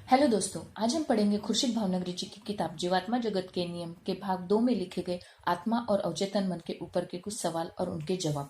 Hello दोस्तों, आज हम पढ़ेंगे खुर्शीद भावनगरी जी की किताब जीवात्मा जगत के नियम के भाग 2 में लिखे गए आत्मा और अवचेतन मन के ऊपर के कुछ सवाल और उनके जवाब।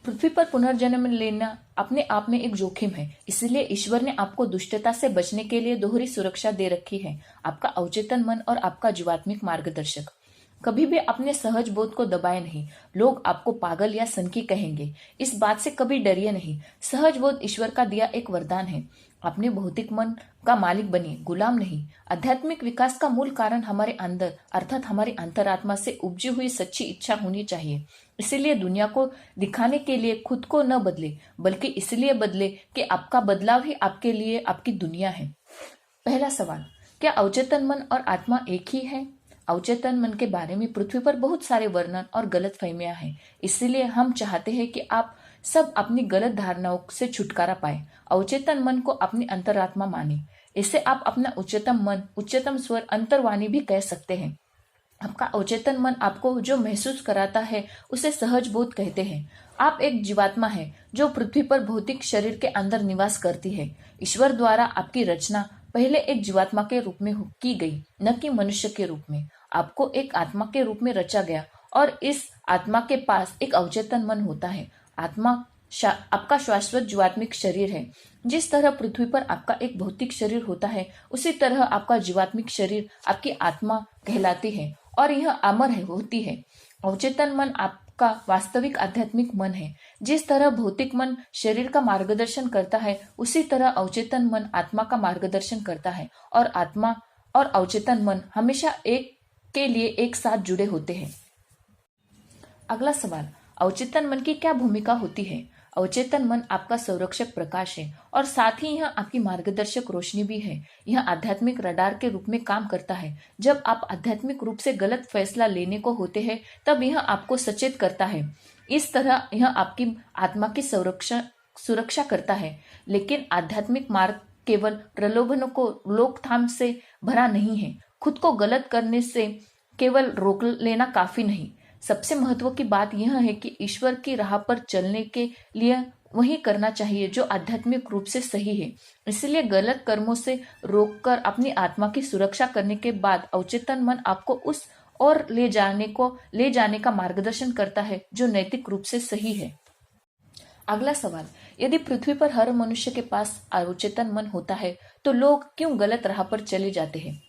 पृथ्वी पर पुनर्जन्म लेना अपने आप में एक जोखिम है, इसलिए ईश्वर ने आपको दुष्टता से बचने के लिए दोहरी सुरक्षा दे रखी है, आपका अवचेतन मन और आपका जीवात्मिक मार्गदर्शक। कभी भी अपने सहज बोध को दबाए नहीं। लोग आपको पागल या सनकी कहेंगे, इस बात से कभी डरिए नहीं। सहज बोध ईश्वर का दिया एक वरदान है। अपने भौतिक मन का मालिक बनिए, गुलाम नहीं। आध्यात्मिक विकास का मूल कारण हमारे अंदर अर्थात हमारी अंतरात्मा से उपजी हुई सच्ची इच्छा होनी चाहिए। इसीलिए दुनिया को दिखाने के लिए खुद को न बदले, बल्कि इसलिए बदले कि आपका बदलाव ही आपके लिए आपकी दुनिया है। पहला सवाल, क्या अवचेतन मन और आत्मा एक ही है? अवचेतन मन के बारे में पृथ्वी पर बहुत सारे वर्णन और गलत फहमियां हैं। इसलिए हम चाहते हैं कि आप सब अपनी गलत धारणाओं से छुटकारा पाए। अवचेतन मन को अपनी अंतरात्मा माने। इसे आप अपना उच्चतम मन, उच्चतम स्वर, अंतर्वाणी भी कह सकते हैं। आपका अवचेतन मन आपको जो महसूस कराता है उसे सहज बोध कहते हैं। आप एक जीवात्मा है जो पृथ्वी पर भौतिक शरीर के अंदर निवास करती है। ईश्वर द्वारा आपकी रचना पहले एक जीवात्मा के रूप में की गई, न कि मनुष्य के रूप में। आपको एक आत्मा के रूप में रचा गया और इस आत्मा के पास एक अवचेतन मन होता है। आत्मा आपका शाश्वत जीवात्मिक शरीर है। जिस तरह पृथ्वी पर आपका एक भौतिक शरीर होता है, उसी तरह आपका जीवात्मिक शरीर आपकी आत्मा कहलाती है और यह अमर होती है। अवचेतन मन आपका वास्तविक आध्यात्मिक मन है। जिस तरह भौतिक मन शरीर का मार्गदर्शन करता है, उसी तरह अवचेतन मन आत्मा का मार्गदर्शन करता है और आत्मा और अवचेतन मन हमेशा एक के लिए एक साथ जुड़े होते हैं। अगला सवाल, अवचेतन मन की क्या भूमिका होती है? अवचेतन मन आपका संरक्षक प्रकाश है और साथ ही यह आपकी मार्गदर्शक रोशनी भी है। यह आध्यात्मिक रडार के रूप में काम करता है। जब आप आध्यात्मिक रूप से गलत फैसला लेने को होते हैं, तब यह आपको सचेत करता है। इस तरह यह आपकी आत्मा की सुरक्षा करता है। लेकिन आध्यात्मिक मार्ग केवल प्रलोभनों को रोकथाम से भरा नहीं है। खुद को गलत करने से केवल रोक लेना काफी नहीं। सबसे महत्व की बात यह है कि ईश्वर की राह पर चलने के लिए वही करना चाहिए जो आध्यात्मिक रूप से सही है। इसलिए गलत कर्मों से रोककर अपनी आत्मा की सुरक्षा करने के बाद अवचेतन मन आपको उस और ले जाने का मार्गदर्शन करता है जो नैतिक रूप से सही है। अगला सवाल, यदि पृथ्वी पर हर मनुष्य के पास अवचेतन मन होता है, तो लोग क्यों गलत राह पर चले जाते हैं?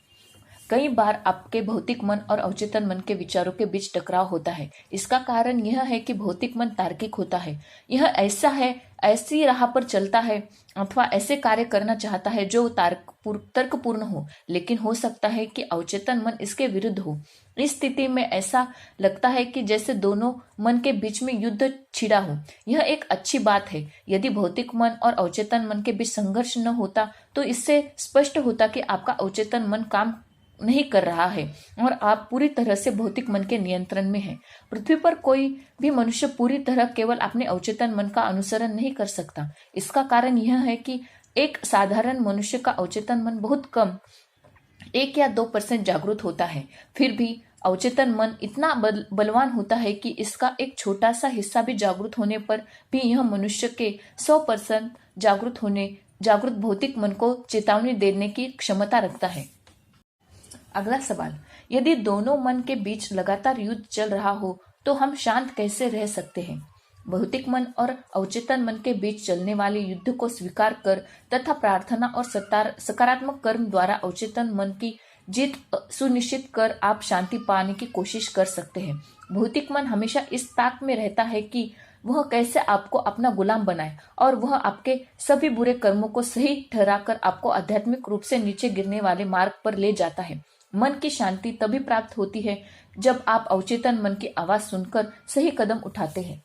कई बार आपके भौतिक मन और अवचेतन मन के विचारों के बीच टकराव होता है। इसका कारण यह है कि भौतिक मन तार्किक होता है। यह ऐसी राह पर चलता है अथवा ऐसे कार्य करना चाहता है जो तर्कपूर्ण हो, लेकिन हो सकता है कि अवचेतन मन इसके विरुद्ध हो। इस स्थिति में ऐसा लगता है कि जैसे दोनों मन के बीच में युद्ध छिड़ा हो। यह एक अच्छी बात है। यदि भौतिक मन और अवचेतन मन के बीच संघर्ष न होता, तो इससे स्पष्ट होता कि आपका अवचेतन मन काम नहीं कर रहा है और आप पूरी तरह से भौतिक मन के नियंत्रण में हैं। पृथ्वी पर कोई भी मनुष्य पूरी तरह केवल अपने अवचेतन मन का अनुसरण नहीं कर सकता। इसका कारण यह है कि एक साधारण मनुष्य का अवचेतन मन बहुत कम 1 या 2% जागरूक होता है। फिर भी अवचेतन मन इतना बलवान होता है कि इसका एक छोटा सा हिस्सा भी जागरूक होने पर भी यह मनुष्य के 100% जागरूक भौतिक मन को चेतावनी देने की क्षमता रखता है। अगला सवाल, यदि दोनों मन के बीच लगातार युद्ध चल रहा हो, तो हम शांत कैसे रह सकते हैं? भौतिक मन और अवचेतन मन के बीच चलने वाले युद्ध को स्वीकार कर तथा प्रार्थना और सकारात्मक कर्म द्वारा अवचेतन मन की जीत सुनिश्चित कर आप शांति पाने की कोशिश कर सकते हैं। भौतिक मन हमेशा इस ताक में रहता है कि वह कैसे आपको अपना गुलाम बनाए और वह आपके सभी बुरे कर्मों को सही ठहराकर आपको आध्यात्मिक रूप से नीचे गिरने वाले मार्ग पर ले जाता है। मन की शांति तभी प्राप्त होती है जब आप अवचेतन मन की आवाज सुनकर सही कदम उठाते हैं।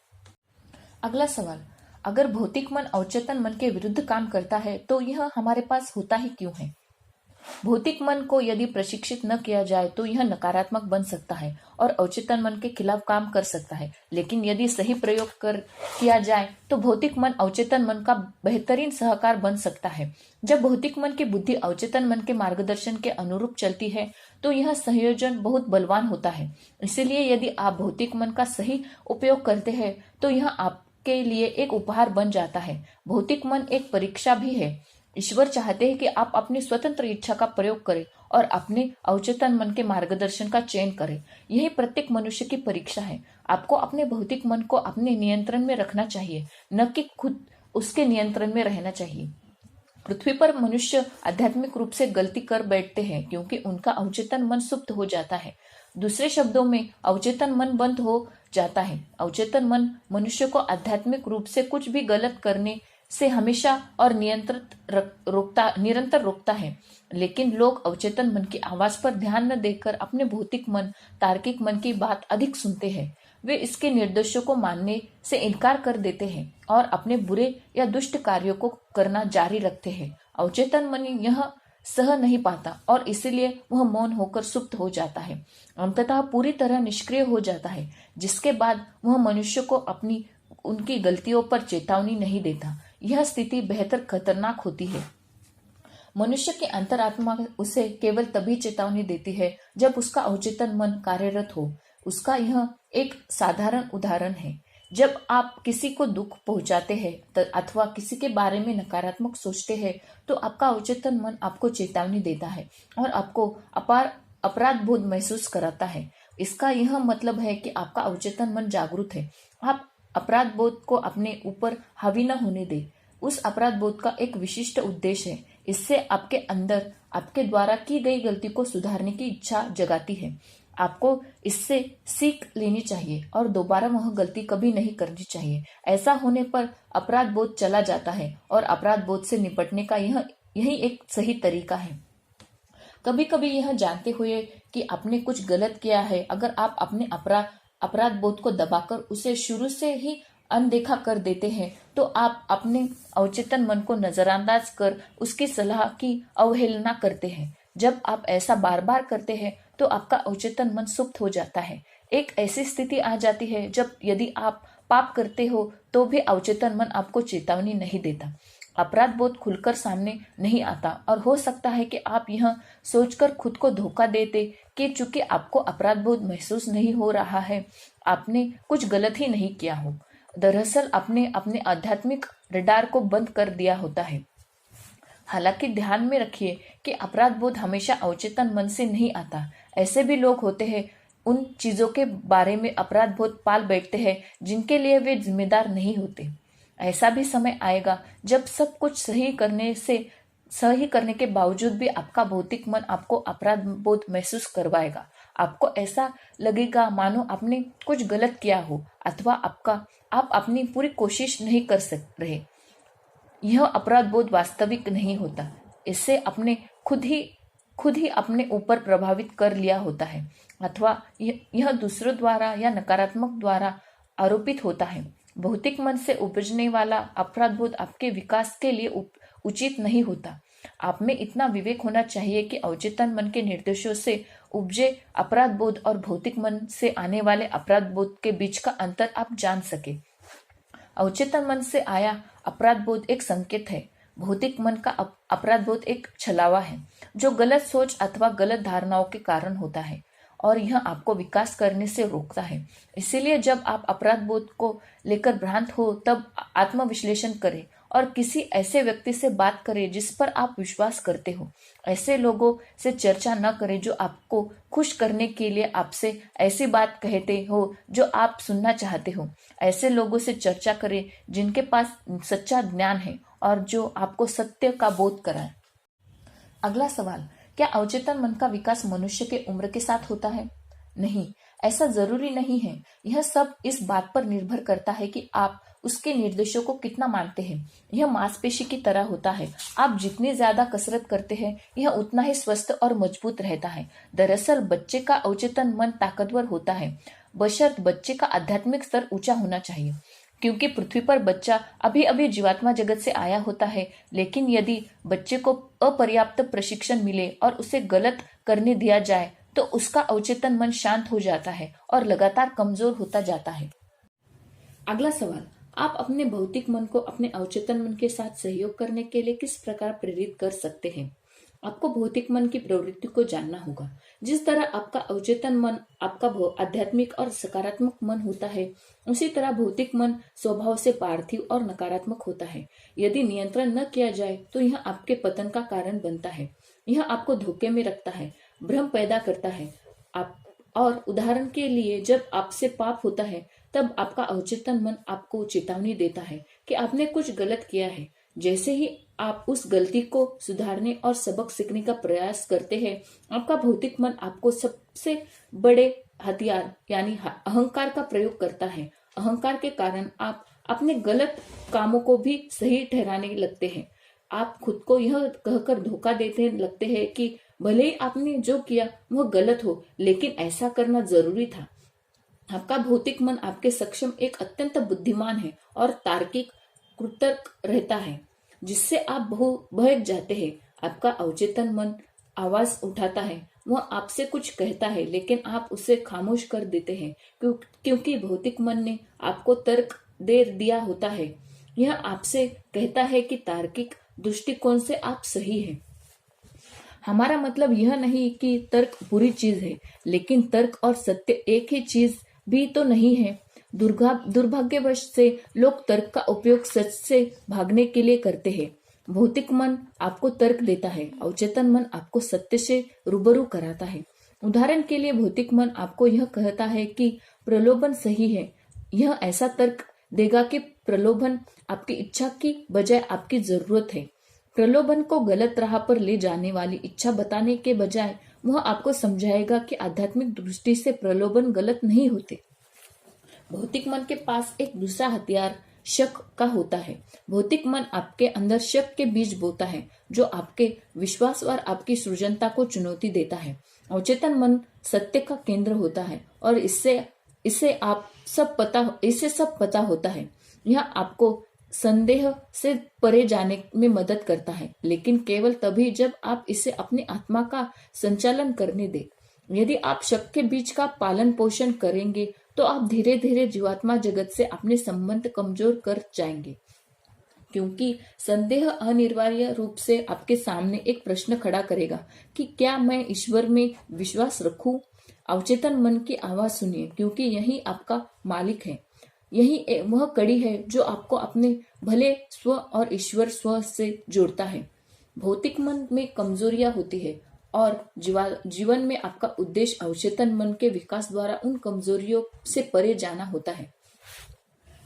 अगला सवाल, अगर भौतिक मन अवचेतन मन के विरुद्ध काम करता है, तो यह हमारे पास होता ही क्यों है? भौतिक मन को यदि प्रशिक्षित न किया जाए तो यह नकारात्मक बन सकता है और अवचेतन मन के खिलाफ काम कर सकता है। लेकिन यदि सही प्रयोग किया जाए तो भौतिक मन अवचेतन मन का बेहतरीन सहकार बन सकता है। जब भौतिक मन की बुद्धि अवचेतन मन के मार्गदर्शन के अनुरूप चलती है, तो यह संयोजन बहुत बलवान होता है। इसलिए यदि आप भौतिक मन का सही उपयोग करते हैं, तो यह आपके लिए एक उपहार बन जाता है। भौतिक मन एक परीक्षा भी है। ईश्वर चाहते हैं कि आप अपनी स्वतंत्र इच्छा का प्रयोग करें और अपने अवचेतन मन के मार्गदर्शन का चयन करें। यही प्रत्येक मनुष्य की परीक्षा है। आपको अपने भौतिक मन को अपने नियंत्रण में रखना चाहिए, न कि खुद उसके नियंत्रण में रहना चाहिए। पृथ्वी पर मनुष्य आध्यात्मिक रूप से गलती कर बैठते हैं क्योंकि उनका अवचेतन मन सुप्त हो जाता है। दूसरे शब्दों में अवचेतन मन बंद हो जाता है। अवचेतन मन मनुष्य को आध्यात्मिक रूप से कुछ भी गलत करने से हमेशा और निरंतर रोकता है। लेकिन लोग अवचेतन मन की आवाज पर ध्यान न देकर अपने भौतिक मन, तार्किक मन की बात अधिक सुनते हैं। वे इसके निर्देशों को मानने से इनकार कर देते हैं और अपने बुरे या दुष्ट कार्यों को करना जारी रखते हैं। अवचेतन मन यह सह नहीं पाता और इसलिए वह मौन होकर सुप्त हो जाता है, अंततः पूरी तरह निष्क्रिय हो जाता है, जिसके बाद वह मनुष्य को अपनी उनकी गलतियों पर चेतावनी नहीं देता। यह स्थिति बेहतर खतरनाक होती है। मनुष्य की अंतरात्मा उसे केवल तभी चेतावनी देती है जब उसका अवचेतन मन कार्यरत हो। उसका यह एक साधारण उदाहरण है। जब आप किसी को दुख पहुंचाते हैं अथवा किसी के बारे में नकारात्मक सोचते हैं तो आपका अवचेतन मन आपको चेतावनी देता है और आपको अपार अपराध बोध महसूस कराता है। इसका यह मतलब है कि आपका अवचेतन मन जागरूक है। आप अपराध बोध को अपने ऊपर हावी न होने दे। उस अपराध बोध का एक विशिष्ट उद्देश्य है। इससे आपके अंदर आपके द्वारा की गई गलती को सुधारने की इच्छा जगाती है। आपको इससे सीख लेनी चाहिए और दोबारा वह गलती कभी नहीं करनी चाहिए। ऐसा होने पर अपराध बोध चला जाता है और अपराध बोध से निपटने का यही एक सही तरीका है। कभी कभी यह जानते हुए कि आपने कुछ गलत किया है, अगर आप अपने अपराध बोध को दबाकर उसे शुरू से ही अनदेखा कर देते हैं तो आप अपने अवचेतन मन को नजरअंदाज कर उसकी सलाह की अवहेलना करते हैं। जब आप ऐसा बार बार करते हैं तो आपका अवचेतन मन सुप्त हो जाता है। एक ऐसी स्थिति आ जाती है जब यदि आप पाप करते हो तो भी अवचेतन मन आपको चेतावनी नहीं देता। अपराध बोध खुलकर सामने नहीं आता और हो सकता है कि आप यह सोचकर खुद को धोखा देते कि चूंकि आपको अपराध बोध महसूस नहीं हो रहा है, आपने कुछ गलत ही नहीं किया हो। दरअसल आपने अपने आध्यात्मिक रडार को बंद कर दिया होता है। हालांकि ध्यान में रखिए कि अपराध बोध हमेशा अवचेतन मन से नहीं आता। ऐसे भी लोग होते हैं उन चीजों के बारे में अपराध बोध पाल बैठते हैं जिनके लिए वे जिम्मेदार नहीं होते। ऐसा भी समय आएगा जब सब कुछ सही करने के बावजूद भी आपका भौतिक मन आपको अपराध बोध महसूस करवाएगा। आपको ऐसा लगेगा मानो आपने कुछ गलत किया हो अथवा आप अपनी पूरी कोशिश नहीं कर रहे। यह अपराध बोध वास्तविक नहीं होता। इससे अपने खुद ही अपने ऊपर प्रभावित कर लिया होता है अथवा यह दूसरों द्वारा या नकारात्मक द्वारा आरोपित होता है। भौतिक मन से उपजने वाला अपराध बोध आपके विकास के लिए उचित नहीं होता। आप में इतना विवेक होना चाहिए कि अवचेतन मन के निर्देशों से उपजे अपराध बोध और भौतिक मन से आने वाले अपराध बोध के बीच का अंतर आप जान सके। अवचेतन मन से आया अपराध बोध एक संकेत है। भौतिक मन का अपराध बोध एक छलावा है जो गलत सोच अथवा गलत धारणाओं के कारण होता है और यह आपको विकास करने से रोकता है। इसीलिए जब आप अपराध बोध को लेकर भ्रांत हो तब आत्मविश्लेषण करें और किसी ऐसे व्यक्ति से बात करें जिस पर आप विश्वास करते हो। ऐसे लोगों से चर्चा न करें जो आपको खुश करने के लिए आपसे ऐसी बात कहते हो जो आप सुनना चाहते हो। ऐसे लोगों से चर्चा करें जिनके पास सच्चा ज्ञान है और जो आपको सत्य का बोध कराए। अगला सवाल, क्या अवचेतन मन का विकास मनुष्य के उम्र के साथ होता है? नहीं, ऐसा जरूरी नहीं है। यह सब इस बात पर निर्भर करता है कि आप उसके निर्देशों को कितना मानते हैं। यह मांसपेशी की तरह होता है। आप जितनी ज्यादा कसरत करते हैं यह उतना ही स्वस्थ और मजबूत रहता है। दरअसल बच्चे का अवचेतन मन ताकतवर होता है, बशर्ते बच्चे का आध्यात्मिक स्तर ऊंचा होना चाहिए। क्योंकि पृथ्वी पर बच्चा अभी अभी जीवात्मा जगत से आया होता है, लेकिन यदि बच्चे को अपर्याप्त प्रशिक्षण मिले और उसे गलत करने दिया जाए तो उसका अवचेतन मन शांत हो जाता है और लगातार कमजोर होता जाता है। अगला सवाल, आप अपने भौतिक मन को अपने अवचेतन मन के साथ सहयोग करने के लिए किस प्रकार प्रेरित कर सकते हैं? आपको भौतिक मन की प्रवृत्ति को जानना होगा। जिस तरह आपका अवचेतन मन आपका आध्यात्मिक और सकारात्मक मन होता है, उसी तरह भौतिक मन स्वभाव से पार्थिव और नकारात्मक होता है। यदि नियंत्रण न किया जाए तो यह आपके पतन का कारण बनता है। यह आपको धोखे में रखता है, भ्रम पैदा करता है। आप और उदाहरण के लिए, जब आपसे पाप होता है तब आपका अवचेतन मन आपको चेतावनी देता है कि आपने कुछ गलत किया है। जैसे ही आप उस गलती को सुधारने और सबक सीखने का प्रयास करते हैं, आपका भौतिक मन आपको सबसे बड़े हथियार यानी अहंकार का प्रयोग करता है। अहंकार के कारण आप अपने गलत कामों को भी सही ठहराने लगते हैं। आप खुद को यह कहकर धोखा देते लगते हैं कि भले ही आपने जो किया वह गलत हो, लेकिन ऐसा करना जरूरी था। आपका भौतिक मन आपके सक्षम एक अत्यंत बुद्धिमान है और तार्किक कृतर्क रहता है, जिससे आप बहक जाते हैं। आपका अवचेतन मन आवाज उठाता है, वह आपसे कुछ कहता है, लेकिन आप उसे खामोश कर देते हैं क्योंकि भौतिक मन ने आपको तर्क दे दिया होता है। यह आपसे कहता है कि तार्किक दृष्टिकोण से आप सही हैं। हमारा मतलब यह नहीं कि तर्क बुरी चीज है, लेकिन तर्क और सत्य एक ही चीज भी तो नहीं है। दुर्भाग्यवश से लोग तर्क का उपयोग सच से भागने के लिए करते हैं। भौतिक मन आपको तर्क देता है, अवचेतन मन आपको सत्य से रूबरू कराता है। उदाहरण के लिए, भौतिक मन आपको यह कहता है कि प्रलोभन सही है। यह ऐसा तर्क देगा कि प्रलोभन आपकी इच्छा की बजाय आपकी जरूरत है। प्रलोभन को गलत राह पर ले जाने वाली इच्छा बताने के बजाय वह आपको समझाएगा कि आध्यात्मिक दृष्टि से प्रलोभन गलत नहीं होते। भौतिक मन के पास एक दूसरा हथियार शक का होता है। भौतिक मन आपके अंदर शक के बीज बोता है, जो आपके विश्वास और आपकी सृजनता को चुनौती देता है। अवचेतन मन सत्य का केंद्र होता है और इसे सब पता होता है। यह आपको संदेह से परे जाने में मदद करता है, लेकिन केवल तभी जब आप इसे अपनी आत्मा का संचालन करने दें। यदि आप शक के बीज का पालन पोषण करेंगे तो आप धीरे धीरे जीवात्मा जगत से अपने संबंध कमजोर कर जाएंगे, क्योंकि संदेह अनिवार्य रूप से आपके सामने एक प्रश्न खड़ा करेगा कि क्या मैं ईश्वर में विश्वास रखूं? अवचेतन मन की आवाज सुनिए, क्योंकि यही आपका मालिक है। यही वह कड़ी है जो आपको अपने भले स्व और ईश्वर स्व से जोड़ता है। भौतिक मन में कमजोरियां होती है और जीवन में आपका उद्देश्य अवचेतन मन के विकास द्वारा उन कमजोरियों से परे जाना होता है।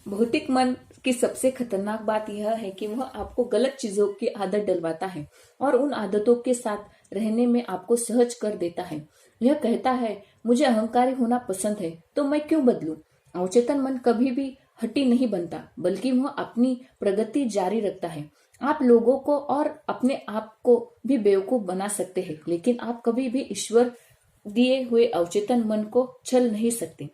भौतिक मन की सबसे खतरनाक बात यह है कि वह आपको गलत चीजों की आदत डलवाता है और उन आदतों के साथ रहने में आपको सहज कर देता है। यह कहता है, मुझे अहंकारी होना पसंद है तो मैं क्यों बदलूं? अवचेतन मन कभी भी हठी नहीं बनता, बल्कि वह अपनी प्रगति जारी रखता है। आप लोगों को और अपने आप को भी बेवकूफ बना सकते हैं, लेकिन आप कभी भी ईश्वर दिए हुए अवचेतन मन को छल नहीं सकते।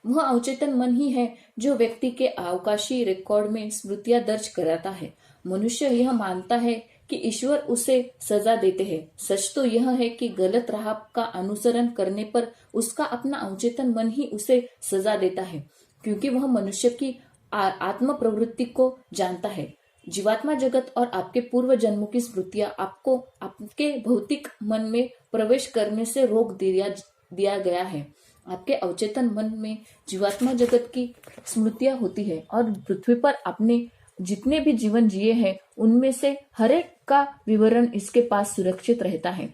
वह अवचेतन मन ही है जो व्यक्ति के अवकाशी रिकॉर्ड में स्मृतियां दर्ज कराता है। मनुष्य यह मानता है कि ईश्वर उसे सजा देते हैं। सच तो यह है कि गलत राह का अनुसरण करने पर उसका अपना अवचेतन मन ही उसे सजा देता है, क्योंकि वह मनुष्य की आत्म प्रवृत्ति को जानता है। जीवात्मा जगत और आपके पूर्व जन्मों की स्मृतियां आपको आपके भौतिक मन में प्रवेश करने से रोक दिया गया है। आपके अवचेतन मन में जीवात्मा जगत की स्मृतियां होती है और पृथ्वी पर आपने जितने भी जीवन जिए हैं उनमें से हर एक का विवरण इसके पास सुरक्षित रहता है,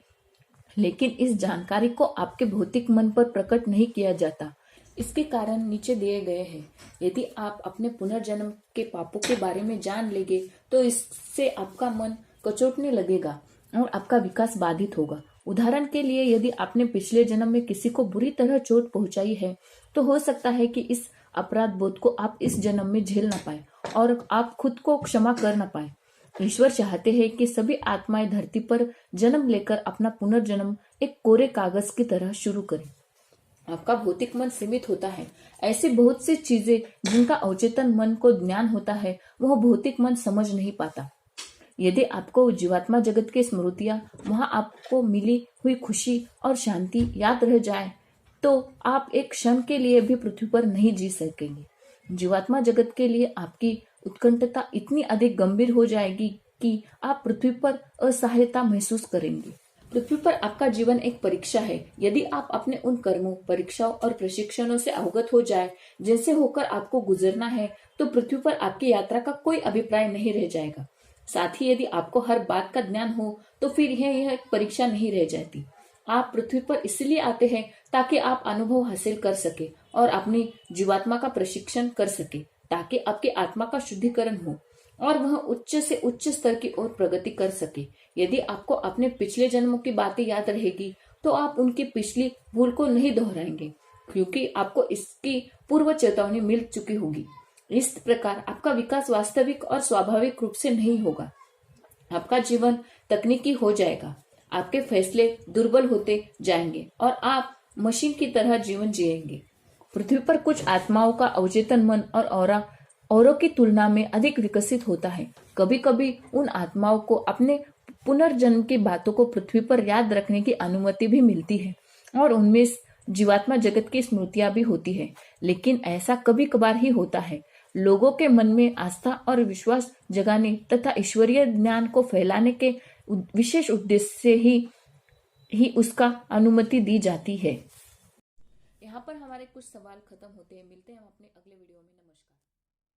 लेकिन इस जानकारी को आपके भौतिक मन पर प्रकट नहीं किया जाता। इसके कारण नीचे दिए गए हैं। यदि आप अपने पुनर्जन्म के पापों के बारे में जान लेंगे तो इससे आपका मन कचोटने लगेगा और आपका विकास बाधित होगा। उदाहरण के लिए, यदि आपने पिछले जन्म में किसी को बुरी तरह चोट पहुंचाई है तो हो सकता है कि इस अपराध बोध को आप इस जन्म में झेल ना पाए और आप खुद को क्षमा कर ना पाए। ईश्वर चाहते हैं कि सभी आत्माएं धरती पर जन्म लेकर अपना पुनर्जन्म एक कोरे कागज की तरह शुरू करें। आपका भौतिक मन सीमित होता है। ऐसी बहुत सी चीजें जिनका अवचेतन मन को ज्ञान होता है वह भौतिक मन समझ नहीं पाता। यदि आपको जीवात्मा जगत की स्मृतियां, वहां आपको मिली हुई खुशी और शांति याद रह जाए तो आप एक क्षण के लिए भी पृथ्वी पर नहीं जी सकेंगे। जीवात्मा जगत के लिए आपकी उत्कंठता इतनी अधिक गंभीर हो जाएगी कि आप पृथ्वी पर असहायता महसूस करेंगे। पृथ्वी पर आपका जीवन एक परीक्षा है। यदि आप अपने उन कर्मों, परीक्षाओं और प्रशिक्षणों से अवगत हो जाए जिनसे होकर आपको गुजरना है, तो पृथ्वी पर आपकी यात्रा का कोई अभिप्राय नहीं रह जाएगा। साथ ही यदि आपको हर बात का ज्ञान हो तो फिर यह एक परीक्षा नहीं रह जाती। आप पृथ्वी पर इसलिए आते हैं ताकि आप अनुभव हासिल कर सके और अपनी जीवात्मा का प्रशिक्षण कर सके, ताकि आपकी आत्मा का शुद्धिकरण हो और वह उच्च से उच्च स्तर की ओर प्रगति कर सके। यदि आपको अपने पिछले जन्मों की बातें याद रहेगी तो आप उनकी पिछली भूल को नहीं दोहराएंगे, क्योंकि आपको इसकी पूर्व चेतावनी मिल चुकी होगी। इस प्रकार आपका विकास वास्तविक और स्वाभाविक रूप से नहीं होगा। आपका जीवन तकनीकी हो जाएगा, आपके फैसले दुर्बल होते जाएंगे और आप मशीन की तरह जीवन जिएंगे। पृथ्वी पर कुछ आत्माओं का अवचेतन मन और ऑरा औरों की तुलना में अधिक विकसित होता है। कभी कभी उन आत्माओं को अपने पुनर्जन्म की बातों को पृथ्वी पर याद रखने की अनुमति भी मिलती है और उनमें जीवात्मा जगत की स्मृतियां भी होती है, लेकिन ऐसा कभी कभार ही होता है। लोगों के मन में आस्था और विश्वास जगाने तथा ईश्वरीय ज्ञान को फैलाने के विशेष उद्देश्य से ही उसका अनुमति दी जाती है। यहाँ पर हमारे कुछ सवाल खत्म होते हैं। मिलते हैं हम अपने अगले वीडियो में। नमस्कार।